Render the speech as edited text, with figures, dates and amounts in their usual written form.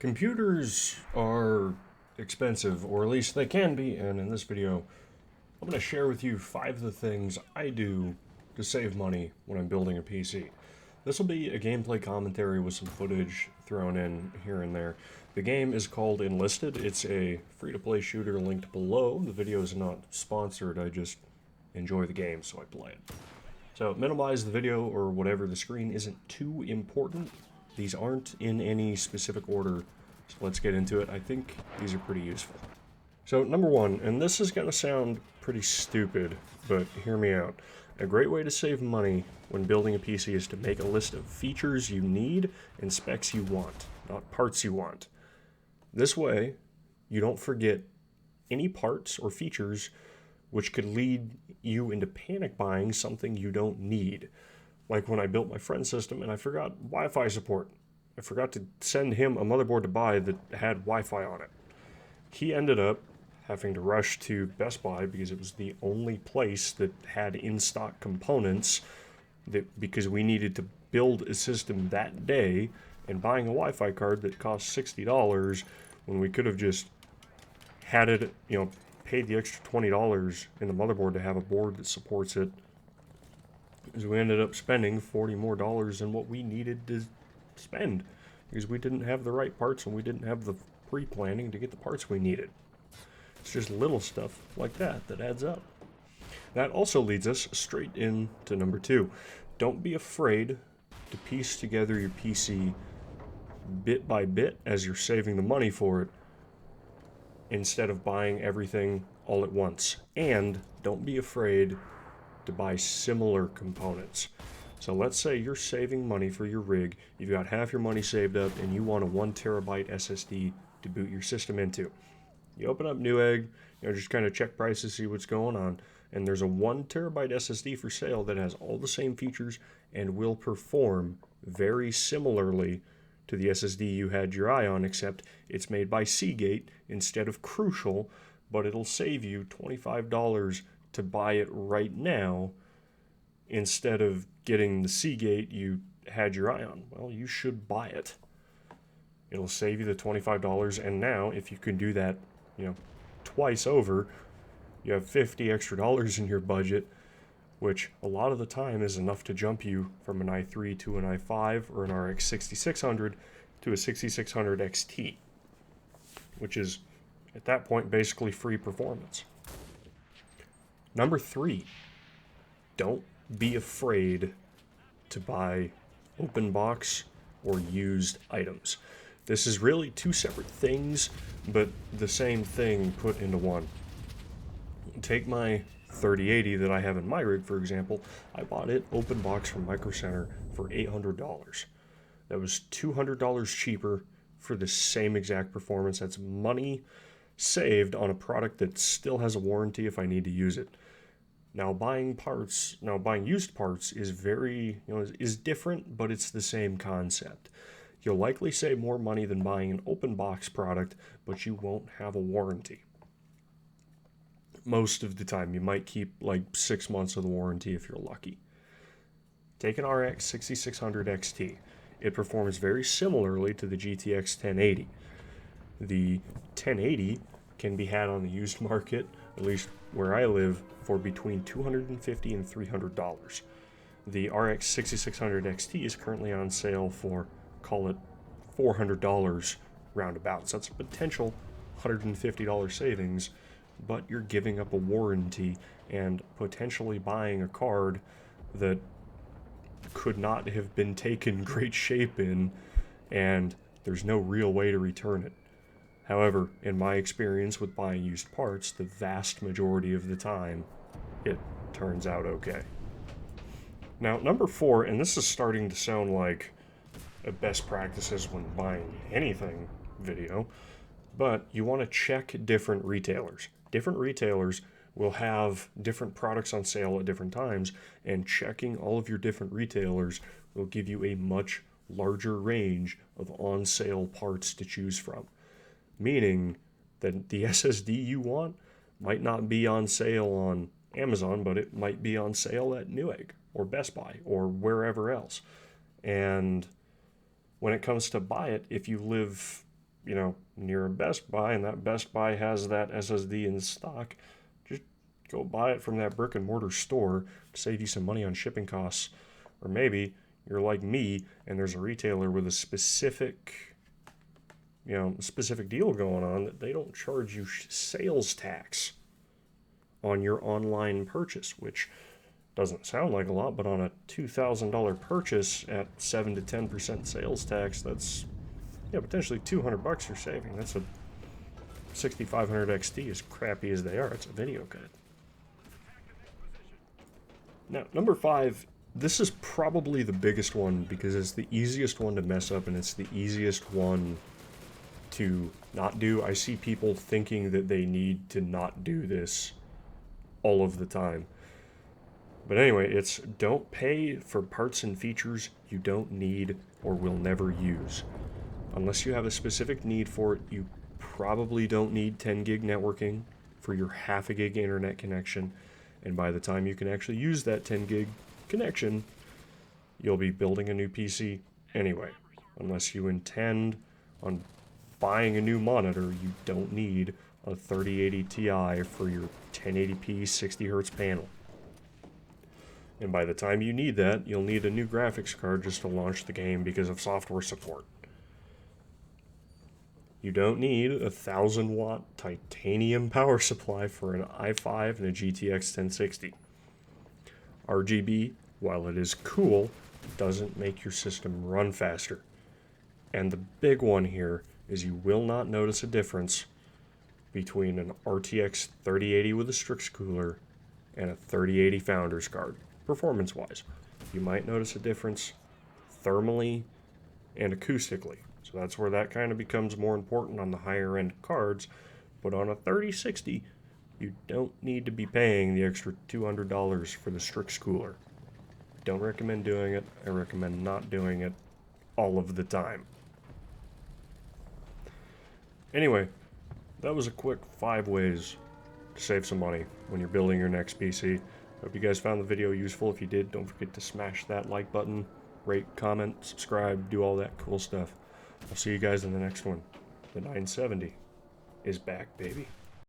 Computers are expensive, or at least they can be, and in this video, I'm going to share with you 5 of the things I do to save money when I'm building a PC. This will be a gameplay commentary with some footage thrown in here and there. The game is called Enlisted. It's a free-to-play shooter linked below. The video is not sponsored, I just enjoy the game, so I play it. So minimize the video or whatever, the screen isn't too important. These aren't in any specific order, so let's get into it. I think these are pretty useful. So number one, and this is going to sound pretty stupid, but hear me out. A great way to save money when building a PC is to make a list of features you need and specs you want, not parts you want. This way, you don't forget any parts or features which could lead you into panic buying something you don't need. Like when I built my friend's system and I forgot Wi-Fi support. I forgot to send him a motherboard to buy that had Wi-Fi on it. He ended up having to rush to Best Buy because it was the only place that had in-stock components because we needed to build a system that day, and buying a Wi-Fi card that cost $60 when we could have just had it, paid the extra $20 in the motherboard to have a board that supports it. Is we ended up spending $40 more than what we needed to spend because we didn't have the right parts and we didn't have the pre-planning to get the parts we needed. It's just little stuff like that that adds up. That also leads us straight into number 2. Don't be afraid to piece together your PC bit by bit as you're saving the money for it instead of buying everything all at once. And don't be afraid to buy similar components. So let's say you're saving money for your rig, you've got half your money saved up, and you want a 1 terabyte SSD to boot your system into. You open up Newegg, just kind of check prices, see what's going on, and there's a 1 terabyte SSD for sale that has all the same features and will perform very similarly to the SSD you had your eye on, except it's made by Seagate instead of Crucial, but it'll save you $25 to buy it right now instead of getting the Seagate you had your eye on. Well, you should buy it. It'll save you the $25, and now if you can do that, twice over, you have $50 extra in your budget, which a lot of the time is enough to jump you from an i3 to an i5 or an RX 6600 to a 6600 XT, which is at that point basically free performance. Number 3, don't be afraid to buy open box or used items. This is really 2 separate things, but the same thing put into one. Take my 3080 that I have in my rig, for example. I bought it open box from Micro Center for $800. That was $200 cheaper for the same exact performance. That's money saved on a product that still has a warranty if I need to use it. Now buying used parts is is different, but it's the same concept. You'll likely save more money than buying an open box product, but you won't have a warranty. Most of the time, you might keep like 6 months of the warranty if you're lucky. Take an RX 6600 XT. It performs very similarly to the GTX 1080. The 1080 can be had on the used market, at least where I live, for between $250 and $300. The RX 6600 XT is currently on sale for, call it $400 roundabout. So that's a potential $150 savings, but you're giving up a warranty and potentially buying a card that could not have been taken great shape in, and there's no real way to return it. However, in my experience with buying used parts, the vast majority of the time, it turns out okay. Now, number 4, and this is starting to sound like a best practices when buying anything video, but you want to check different retailers. Different retailers will have different products on sale at different times, and checking all of your different retailers will give you a much larger range of on-sale parts to choose from. Meaning that the SSD you want might not be on sale on Amazon, but it might be on sale at Newegg or Best Buy or wherever else. And when it comes to buy it, if you live you know, near a Best Buy and that Best Buy has that SSD in stock, just go buy it from that brick and mortar store to save you some money on shipping costs. Or maybe you're like me and there's a retailer with a specific, you know, specific deal going on that they don't charge you sales tax on your online purchase, which doesn't sound like a lot, but on a $2,000 purchase at 7 to 10% sales tax, that's, yeah, potentially $200 you're saving. That's a 6500 XT, as crappy as they are. It's a video card. Now, number 5, this is probably the biggest one because it's the easiest one to mess up and it's the easiest one to not do. I see people thinking that they need to not do this all of the time. But anyway, it's don't pay for parts and features you don't need or will never use. Unless you have a specific need for it, you probably don't need 10 gig networking for your half a gig internet connection. And by the time you can actually use that 10 gig connection, you'll be building a new PC anyway. Unless you intend on buying a new monitor, you don't need a 3080 Ti for your 1080p 60Hz panel. And by the time you need that, you'll need a new graphics card just to launch the game because of software support. You don't need a 1000-watt titanium power supply for an i5 and a GTX 1060. RGB, while it is cool, doesn't make your system run faster. And the big one here is you will not notice a difference between an RTX 3080 with a Strix cooler and a 3080 Founders card, performance-wise. You might notice a difference thermally and acoustically. So that's where that kind of becomes more important on the higher end cards. But on a 3060, you don't need to be paying the extra $200 for the Strix cooler. Don't recommend doing it. I recommend not doing it all of the time. Anyway, that was a quick 5 ways to save some money when you're building your next PC. Hope you guys found the video useful. If you did, don't forget to smash that like button, rate, comment, subscribe, do all that cool stuff. I'll see you guys in the next one. The 970 is back, baby.